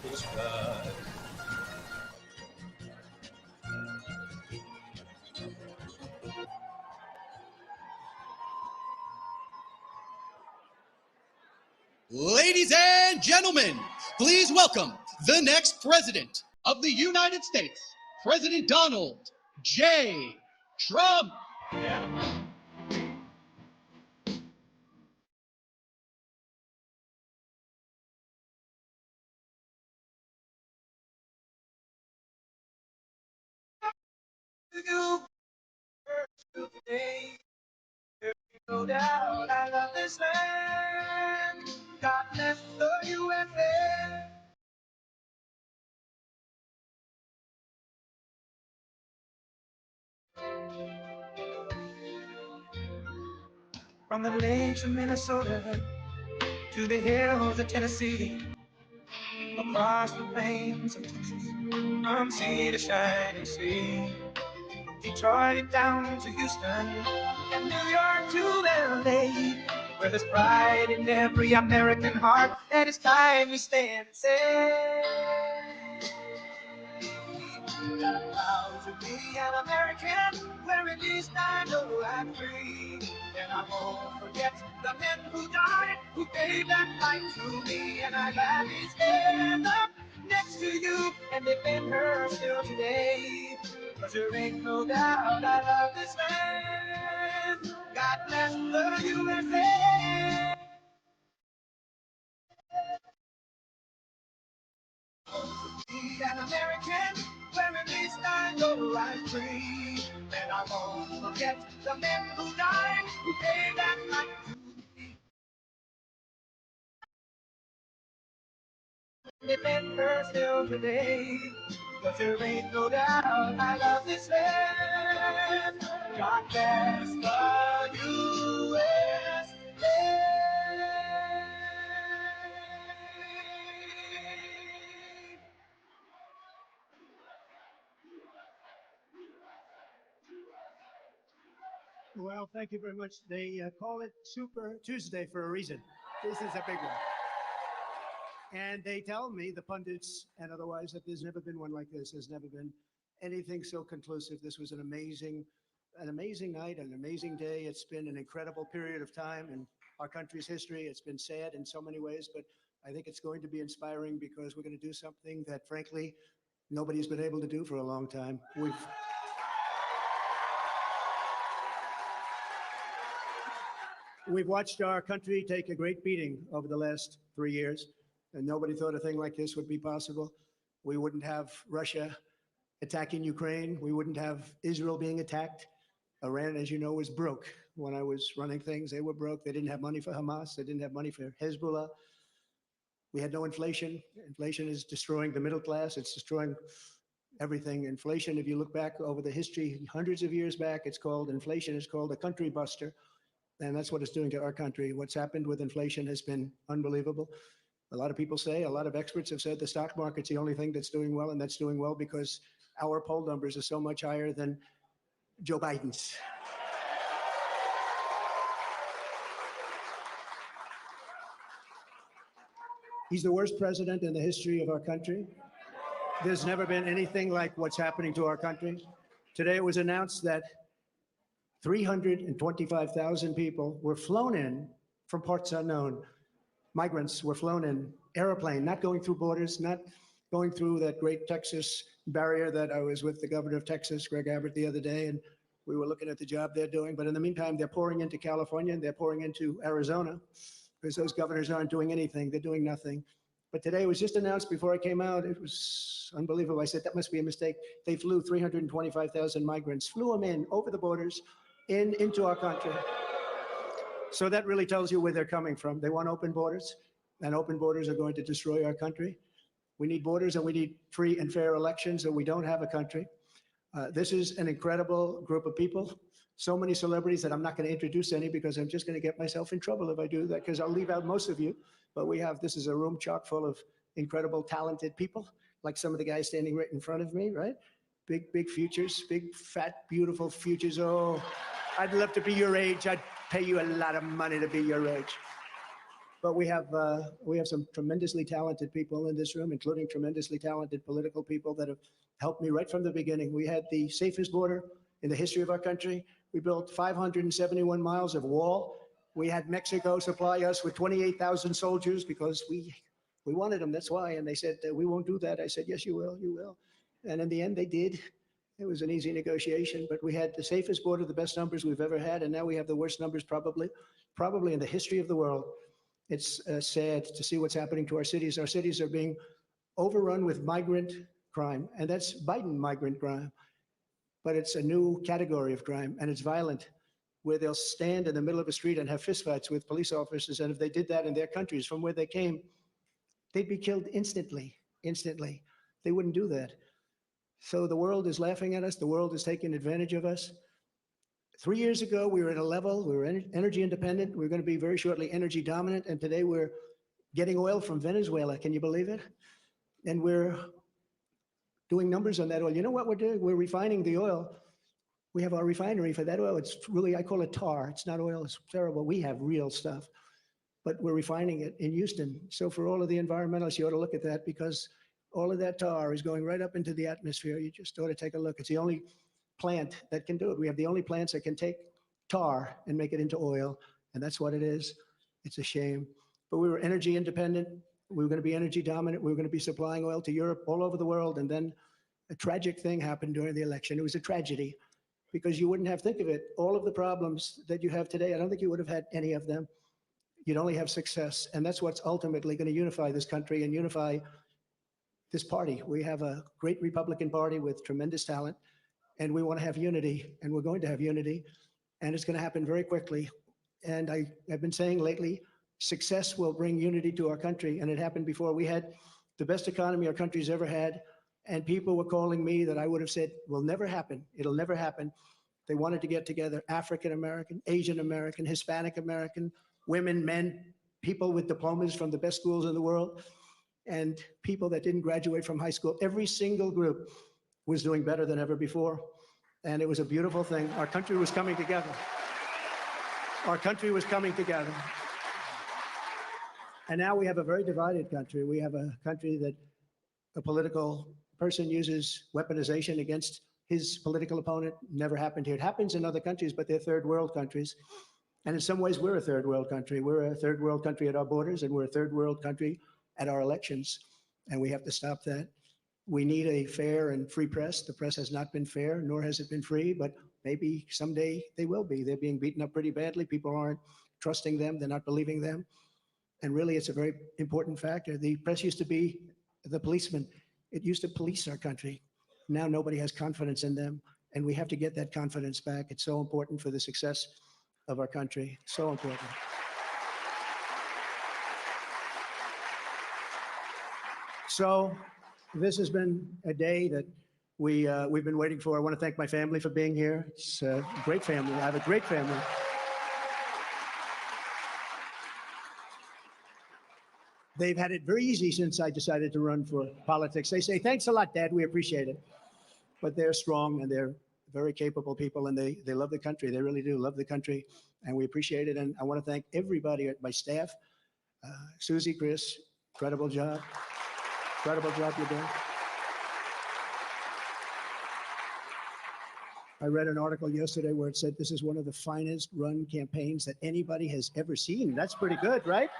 subscribe. Ladies and gentlemen, please welcome the next president of the United States, President Donald J. Trump. Today, no doubt, I love this land. God bless the USA. From the lakes of Minnesota to the hills of Tennessee, across the plains of Texas, from sea to shining sea, Detroit down to Houston, and New York to LA, where there's pride in every American heart, and it's time we stand and say, I'm proud to be an American, where at least I know I'm free. And I won't forget the men who died, who gave that life to me. And I gladly stand up next to you and defend her still today. 'Cause there ain't no doubt I love this land. God bless the USA. Be an American, where at least I know I'm free. And I won't forget the men who died, who gave that life to me. Defend her still today, 'cause there ain't no doubt I love this land. God bless the USA. Well, thank you very much. They call it Super Tuesday for a reason. This is a big one. And they tell me, the pundits and otherwise, that there's never been one like this. There's never been anything so conclusive. This was an amazing night, an amazing day. It's been an incredible period of time in our country's history. It's been sad in so many ways, but I think it's going to be inspiring because we're going to do something that, frankly, nobody's been able to do for a long time. We've watched our country take a great beating over the last 3 years, and nobody thought a thing like this would be possible. We wouldn't have Russia attacking Ukraine. We wouldn't have Israel being attacked. Iran, as you know, was broke. When I was running things, they were broke. They didn't have money for Hamas. They didn't have money for Hezbollah. We had no inflation. Inflation is destroying the middle class. It's destroying everything. Inflation, if you look back over the history, hundreds of years back, it's called inflation. It's called a country buster. And that's what it's doing to our country. What's happened with inflation has been unbelievable. A lot of people say, a lot of experts have said the stock market's the only thing that's doing well, and that's doing well because our poll numbers are so much higher than Joe Biden's. He's the worst president in the history of our country. There's never been anything like what's happening to our country. Today it was announced that 325,000 people were flown in from parts unknown. Migrants were flown in airplane, not going through borders, not going through that great Texas barrier that I was with the governor of Texas, Greg Abbott, the other day, and we were looking at the job they're doing. But in the meantime, they're pouring into California and they're pouring into Arizona because those governors aren't doing anything. They're doing nothing. But today it was just announced before I came out. It was unbelievable. I said, that must be a mistake. They flew 325,000 migrants, flew them in over the borders into our country. So that really tells you where they're coming from. They want open borders, and open borders are going to destroy our country. We need borders and we need free and fair elections, and we don't have a country. This is an incredible group of people. So many celebrities that I'm not going to introduce any because I'm just going to get myself in trouble if I do that, because I'll leave out most of you. But this is a room chock full of incredible, talented people, like some of the guys standing right in front of me, right? Big futures, big, fat, beautiful futures. Oh, I'd love to be your age. I'd pay you a lot of money to be your age. but we have some tremendously talented people in this room, including tremendously talented political people that have helped me right from the beginning. We had the safest border in the history of our country. We built 571 miles of wall. We had Mexico supply us with 28,000 soldiers because we wanted them. That's why. And they said, we won't do that. I said, yes, you will. You will. And in the end, they did. It was an easy negotiation, but we had the safest border, the best numbers we've ever had, and now we have the worst numbers probably in the history of the world. It's sad to see what's happening to our cities. Our cities are being overrun with migrant crime, and that's Biden migrant crime. But it's a new category of crime, and it's violent, where they'll stand in the middle of a street and have fistfights with police officers, and if they did that in their countries from where they came, they'd be killed instantly. They wouldn't do that. So the world is laughing at us. The world is taking advantage of us. 3 years ago, we were at a level, we were energy independent. We're going to be very shortly energy dominant. And today we're getting oil from Venezuela. Can you believe it? And we're doing numbers on that oil. You know what we're doing? We're refining the oil. We have our refinery for that oil. It's really, I call it tar. It's not oil. It's terrible. We have real stuff, but we're refining it in Houston. So for all of the environmentalists, you ought to look at that, because all of that tar is going right up into the atmosphere. You just ought to take a look. It's the only plant that can do it. We have the only plants that can take tar and make it into oil, and that's what it is. It's a shame. But we were energy independent. We were going to be energy dominant. We were going to be supplying oil to Europe, all over the world. And then a tragic thing happened during the election. It was a tragedy, because you wouldn't have, think of it, all of the problems that you have today, I don't think you would have had any of them. You'd only have success. And that's what's ultimately going to unify this country and unify this party. We have a great Republican Party with tremendous talent, and we want to have unity, and we're going to have unity, and it's going to happen very quickly. And I have been saying lately, success will bring unity to our country, and it happened before. We had the best economy our country's ever had, and people were calling me that I would have said will never happen. It'll never happen. They wanted to get together, African American, Asian American, Hispanic American, women, men, people with diplomas from the best schools in the world, and people that didn't graduate from high school. Every single group was doing better than ever before. And it was a beautiful thing. Our country was coming together. Our country was coming together. And now we have a very divided country. We have a country that a political person uses weaponization against his political opponent. Never happened here. It happens in other countries, but they're third world countries. And in some ways, we're a third world country. We're a third world country at our borders, and we're a third world country at our elections, and we have to stop that. We need a fair and free press. The press has not been fair, nor has it been free, but maybe someday they will be. They're being beaten up pretty badly. People aren't trusting them. They're not believing them. And really, it's a very important factor. The press used to be the policeman. It used to police our country. Now nobody has confidence in them, and we have to get that confidence back. It's so important for the success of our country. So important. So this has been a day that we've been waiting for. I want to thank my family for being here. It's a great family. I have a great family. They've had it very easy since I decided to run for politics. They say, thanks a lot, Dad. We appreciate it. But they're strong, and they're very capable people, and they love the country. They really do love the country, and we appreciate it. And I want to thank everybody at my staff. Susie, Chris, incredible job. Incredible job you're doing. I read an article yesterday where it said this is one of the finest run campaigns that anybody has ever seen. That's pretty good, right?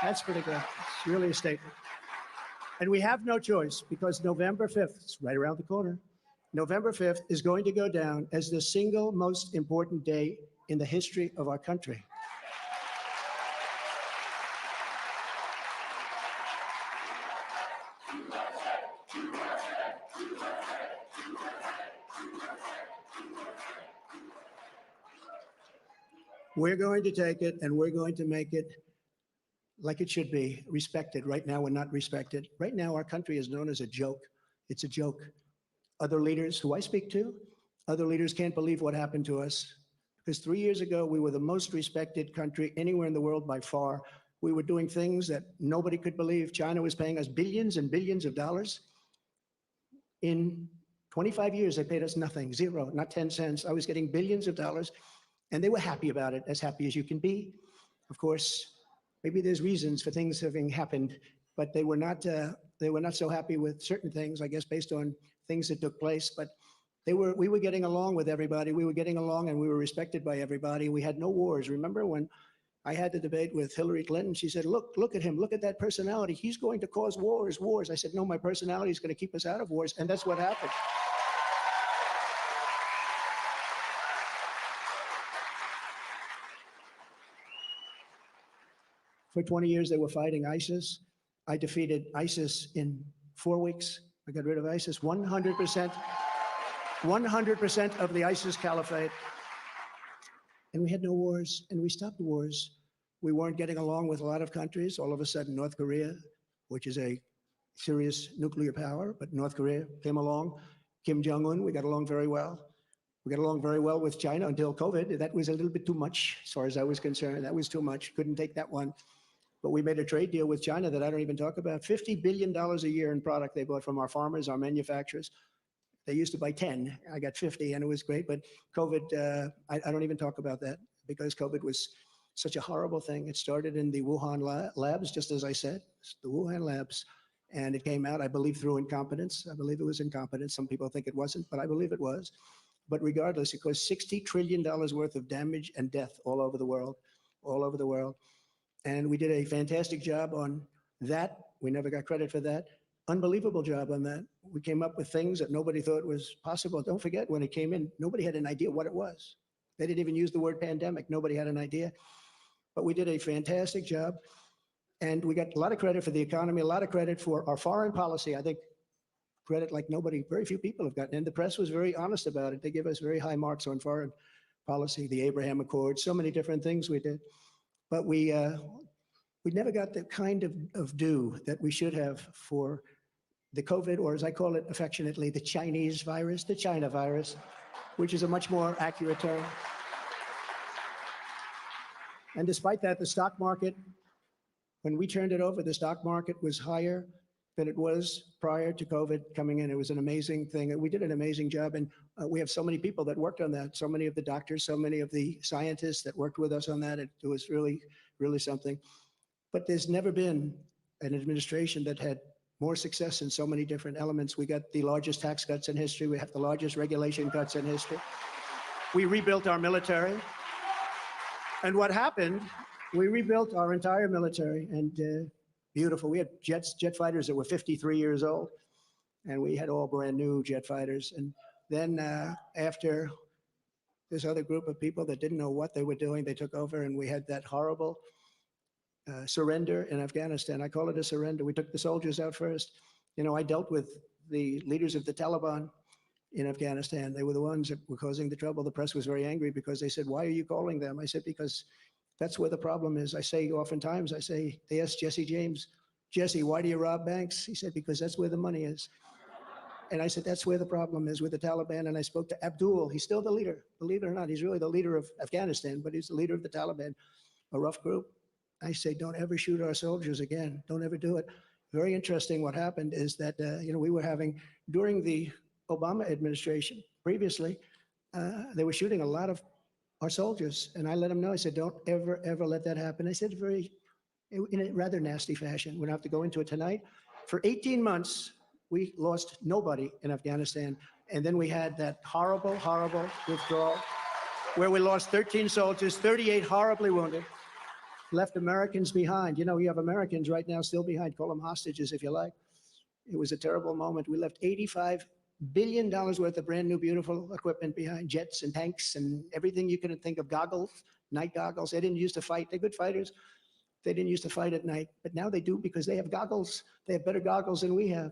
That's pretty good. It's really a statement. And we have no choice, because November 5th, it's right around the corner. November 5th is going to go down as the single most important day in the history of our country. We're going to take it, and we're going to make it like it should be, respected. Right now, we're not respected. Right now, our country is known as a joke. It's a joke. Other leaders who I speak to, other leaders can't believe what happened to us. Because 3 years ago, we were the most respected country anywhere in the world by far. We were doing things that nobody could believe. China was paying us billions and billions of dollars. In 25 years, they paid us nothing, zero, not 10 cents. I was getting billions of dollars, and they were happy about it, as happy as you can be. Of course, maybe there's reasons for things having happened, but they were not so happy with certain things, I guess, based on things that took place. But we were getting along with everybody. We were getting along and we were respected by everybody. We had no wars. Remember when I had the debate with Hillary Clinton? She said, look at him, look at that personality. He's going to cause wars. I said, no, my personality is going to keep us out of wars. And that's what happened. For 20 years, they were fighting ISIS. I defeated ISIS in 4 weeks. I got rid of ISIS, 100%, 100% of the ISIS caliphate. And we had no wars, and we stopped the wars. We weren't getting along with a lot of countries. All of a sudden, North Korea, which is a serious nuclear power, but North Korea came along. Kim Jong-un, we got along very well. We got along very well with China until COVID. That was a little bit too much, as far as I was concerned. That was too much. Couldn't take that one. But we made a trade deal with China that I don't even talk about. $50 billion a year in product they bought from our farmers, our manufacturers. They used to buy 10. I got 50, and it was great. But COVID, I don't even talk about that because COVID was such a horrible thing. It started in the Wuhan labs, just as I said, the Wuhan labs. And it came out, I believe, through incompetence. I believe it was incompetence. Some people think it wasn't, but I believe it was. But regardless, it caused $60 trillion worth of damage and death all over the world, all over the world. And we did a fantastic job on that. We never got credit for that. Unbelievable job on that. We came up with things that nobody thought was possible. Don't forget, when it came in, nobody had an idea what it was. They didn't even use the word pandemic. Nobody had an idea. But we did a fantastic job. And we got a lot of credit for the economy, a lot of credit for our foreign policy. I think credit like nobody, very few people have gotten. And the press was very honest about it. They give us very high marks on foreign policy, the Abraham Accords, so many different things we did. But we never got the kind of due that we should have for the COVID, or as I call it affectionately, the Chinese virus, the China virus, which is a much more accurate term. And despite that, the stock market, when we turned it over, the stock market was higher than it was prior to COVID coming in. It was an amazing thing. We did an amazing job. And we have so many people that worked on that, so many of the doctors, so many of the scientists that worked with us on that. It was really, really something. But there's never been an administration that had more success in so many different elements. We got the largest tax cuts in history. We have the largest regulation cuts in history. We rebuilt our military. And what happened, we rebuilt our entire military, and beautiful. We had jet fighters that were 53 years old, and we had all brand new jet fighters. And then after this other group of people that didn't know what they were doing, they took over, and we had that horrible surrender in Afghanistan. I call it a surrender. We took the soldiers out first. You know, I dealt with the leaders of the Taliban in Afghanistan. They were the ones that were causing the trouble. The press was very angry because they said, why are you calling them? I said, because that's where the problem is. I say oftentimes, they asked Jesse James, Jesse, why do you rob banks? He said, because that's where the money is. And I said, that's where the problem is with the Taliban. And I spoke to Abdul. He's still the leader. Believe it or not, he's really the leader of Afghanistan, but he's the leader of the Taliban, a rough group. I say, don't ever shoot our soldiers again. Don't ever do it. Very interesting. What happened is that, we were having, during the Obama administration, previously, they were shooting a lot of our soldiers. And I let them know, I said, don't ever, ever let that happen. I said, in a rather nasty fashion. We don't have to go into it tonight. For 18 months, we lost nobody in Afghanistan. And then we had that horrible, horrible withdrawal where we lost 13 soldiers, 38 horribly wounded, left Americans behind. You know, you have Americans right now still behind. Call them hostages if you like. It was a terrible moment. We left $85 billion worth of brand new, beautiful equipment behind, jets and tanks and everything you can think of, goggles, night goggles. They didn't used to fight. They're good fighters. They didn't used to fight at night, but now they do because they have goggles. They have better goggles than we have.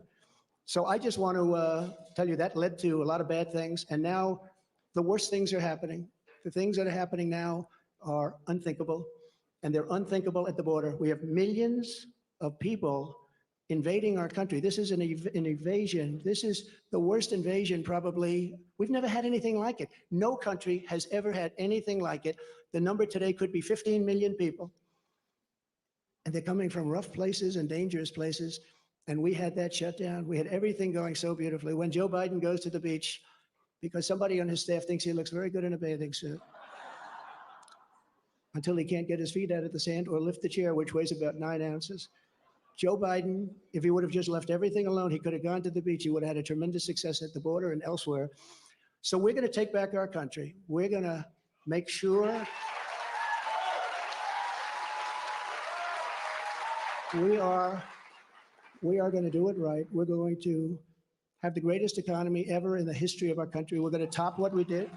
So I just want to tell you that led to a lot of bad things. And now the worst things are happening. The things that are happening now are unthinkable, and they're unthinkable at the border. We have millions of people invading our country. This is an invasion. This is the worst invasion probably. We've never had anything like it. No country has ever had anything like it. The number today could be 15 million people. And they're coming from rough places and dangerous places. And we had that shut down. We had everything going so beautifully. When Joe Biden goes to the beach, because somebody on his staff thinks he looks very good in a bathing suit. until he can't get his feet out of the sand or lift the chair, which weighs about 9 ounces. Joe Biden, if he would have just left everything alone, he could have gone to the beach. He would have had a tremendous success at the border and elsewhere. So we're going to take back our country. We're going to make sure we are going to do it right. We're going to have the greatest economy ever in the history of our country. We're going to top what we did.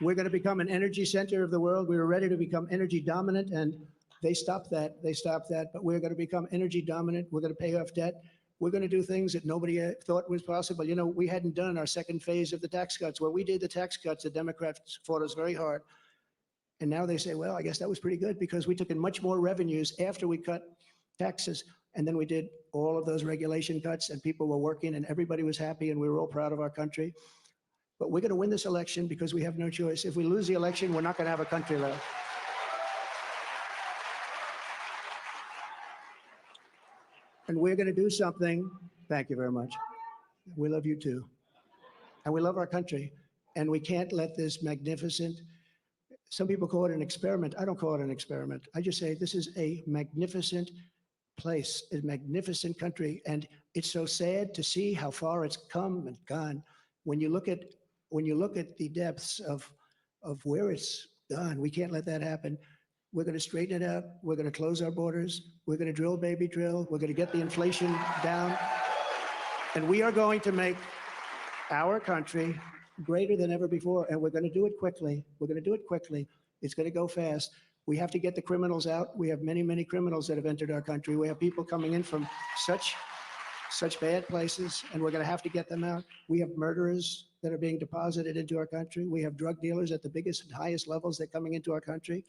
We're going to become an energy center of the world. We were ready to become energy dominant, and they stopped that. But we're going to become energy dominant. We're going to pay off debt. We're going to do things that nobody thought was possible. You know, we hadn't done our second phase of the tax cuts. When we did the tax cuts, the Democrats fought us very hard. And now they say, well, I guess that was pretty good because we took in much more revenues after we cut taxes. And then we did all of those regulation cuts, and people were working, and everybody was happy, and we were all proud of our country. But we're going to win this election because we have no choice. If we lose the election, we're not going to have a country left. And we're going to do something. Thank you very much. We love you too. And we love our country. And we can't let this magnificent, some people call it an experiment. I don't call it an experiment. I just say this is a magnificent place, a magnificent country. And it's so sad to see how far it's come and gone. When you look at the depths of where it's gone, we can't let that happen. We're going to straighten it out. We're going to close our borders. We're going to drill, baby, drill. We're going to get the inflation down. And we are going to make our country greater than ever before. And we're going to do it quickly. We're going to do it quickly. It's going to go fast. We have to get the criminals out. We have many, many criminals that have entered our country. We have people coming in from such bad places, and we're going to have to get them out. We have murderers that are being deposited into our country. We have drug dealers at the biggest and highest levels that are coming into our country.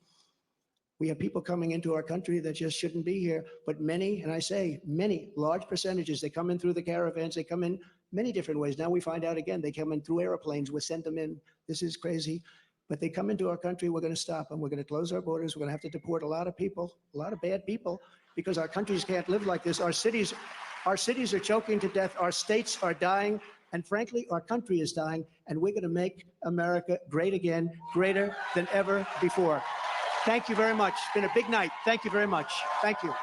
We have people coming into our country that just shouldn't be here. But many, and I say many, large percentages, they come in through the caravans. They come in many different ways. Now we find out again, they come in through airplanes. We send them in. This is crazy. But they come into our country. We're going to stop them. We're going to close our borders. We're going to have to deport a lot of people, a lot of bad people, because our countries can't live like this. Our cities are choking to death. Our states are dying. And frankly, our country is dying. And we're going to make America great again, greater than ever before. Thank you very much. It's been a big night. Thank you very much. Thank you.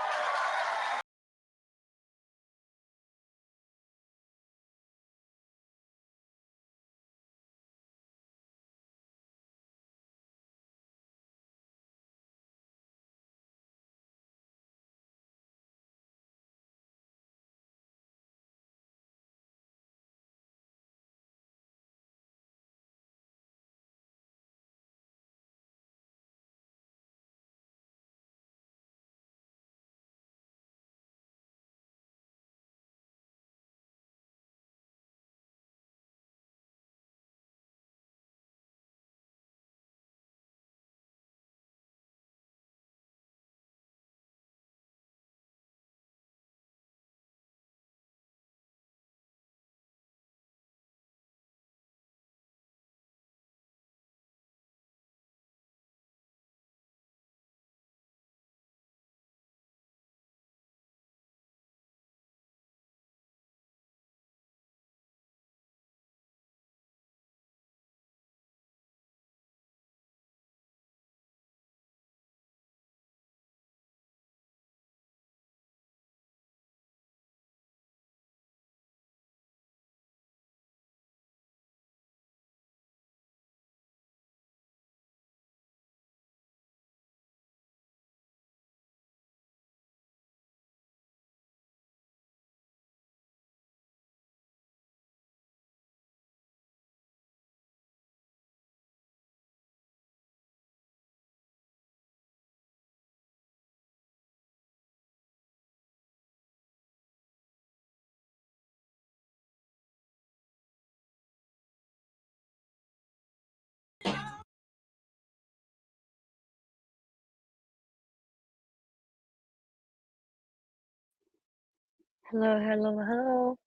Hello.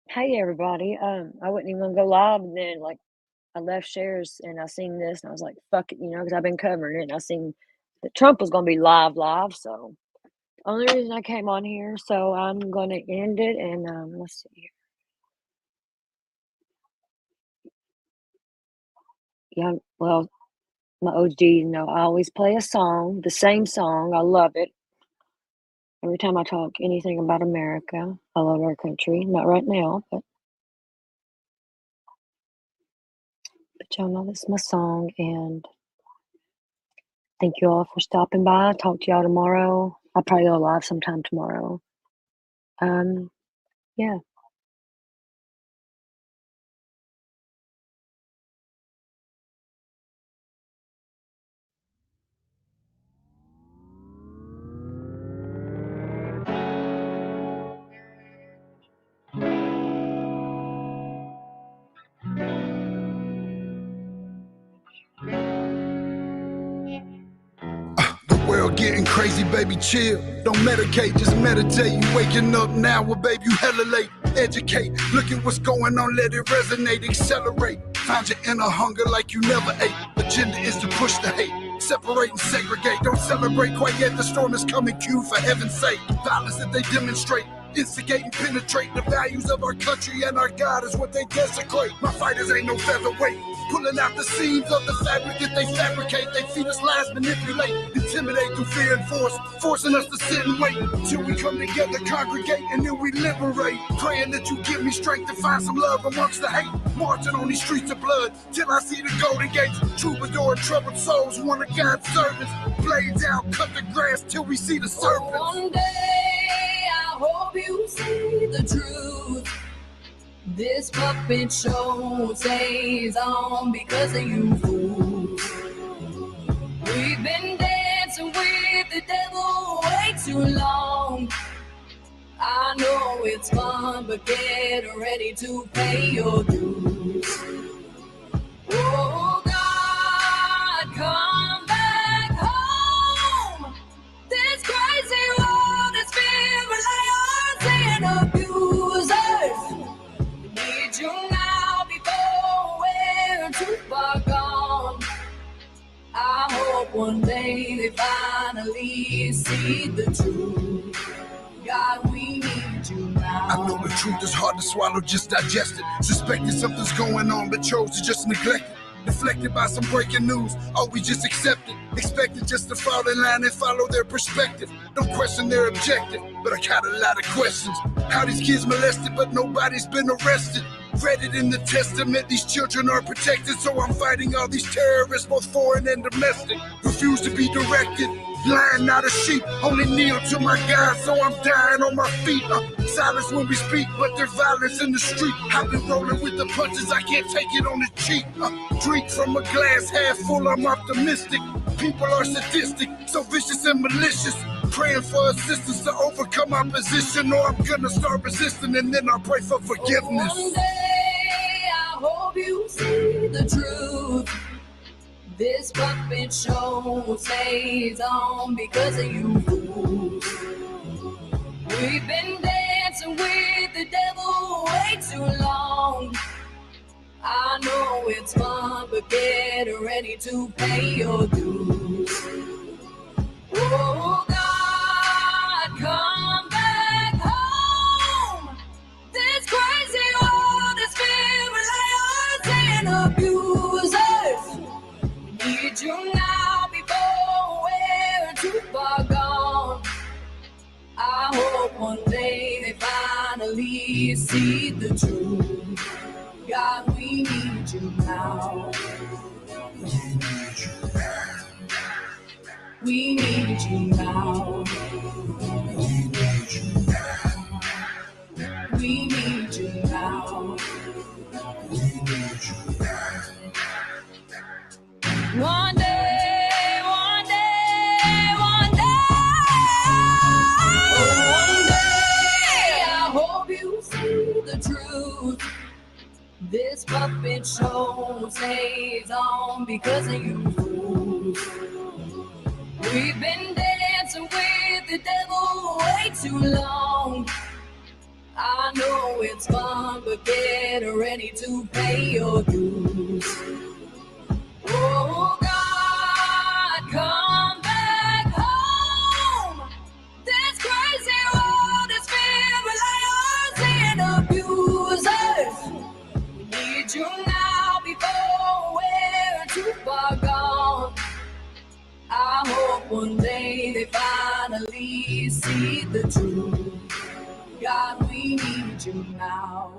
Hey everybody. I wouldn't even go live, and then like I left shares and I seen this and I was like, fuck it, because I've been covering it and I seen that Trump was gonna be live, so only reason I came on here, so I'm gonna end it and let's see here. Yeah, well, my OGs know I always play a song, the same song. I love it. Every time I talk anything about America, I love our country. Not right now, but y'all know this is my song, and thank you all for stopping by. Talk to y'all tomorrow. I'll probably go live sometime tomorrow. Yeah. The world getting crazy, baby, chill. Don't medicate, just meditate. You waking up now, well, baby, you hella late. Educate, look at what's going on, let it resonate, accelerate. Find your inner hunger like you never ate. Agenda is to push the hate, separate and segregate. Don't celebrate quite yet, the storm is coming, Q, for heaven's sake. Violence that they demonstrate, instigate and penetrate the values of our country and our God is what they desecrate. My fighters ain't no featherweight, pulling out the seams of the fabric that they fabricate. They feed us lies, manipulate, intimidate through fear and force, forcing us to sit and wait till we come together, congregate, and then we liberate. Praying that you give me strength to find some love amongst the hate. Marching on these streets of blood till I see the golden gates. Troubadour and troubled souls, one of God's servants. Blades out, cut the grass till we see the serpents. One day I hope you see the truth. This puppet show stays on because of you fools. We've been dancing with the devil way too long. I know it's fun, but get ready to pay your dues. Oh God, come back home. This crazy world is filled with liars and abusers. We need you now before we're too far gone. I hope one day they finally see the truth. God, we need you now. I know the truth is hard to swallow, just digest it. Suspected something's going on, but chose to just neglect it. Deflected by some breaking news, oh, we just accept it. Expected just to fall in line and follow their perspective. Don't question their objective, but I got a lot of questions. How these kids molested, but nobody's been arrested. Read it in the testament, these children are protected. So I'm fighting all these terrorists, both foreign and domestic. Refuse to be directed, blind, not a sheep. Only kneel to my God, so I'm dying on my feet. Silence when we speak, but there's violence in the street. I've been rolling with the punches, I can't take it on the cheap. Drink from a glass half full, I'm optimistic. People are sadistic, so vicious and malicious. Praying for assistance to overcome opposition, or I'm gonna start resisting and then I'll pray for forgiveness. One day I hope you see the truth. This puppet show stays on because of you fools. We've been dancing with the devil way too long. I know it's fun, but get ready to pay your dues. Oh God, come back home. This crazy world is filled with liars and abusers. We need you now before we're too far gone. I hope one day they finally see the truth. God, we need you now. We need you now. We need you now. One day, one day, one day. Oh, one day, I hope you see the truth. This puppet show stays on because of you fools. We've been dancing with the devil way too long. I know it's fun, but get ready to pay your dues. Oh God, come back home. This crazy world is filled with liars and abusers. We need you now before we're too far gone. One day they finally see the truth. God, we need you now.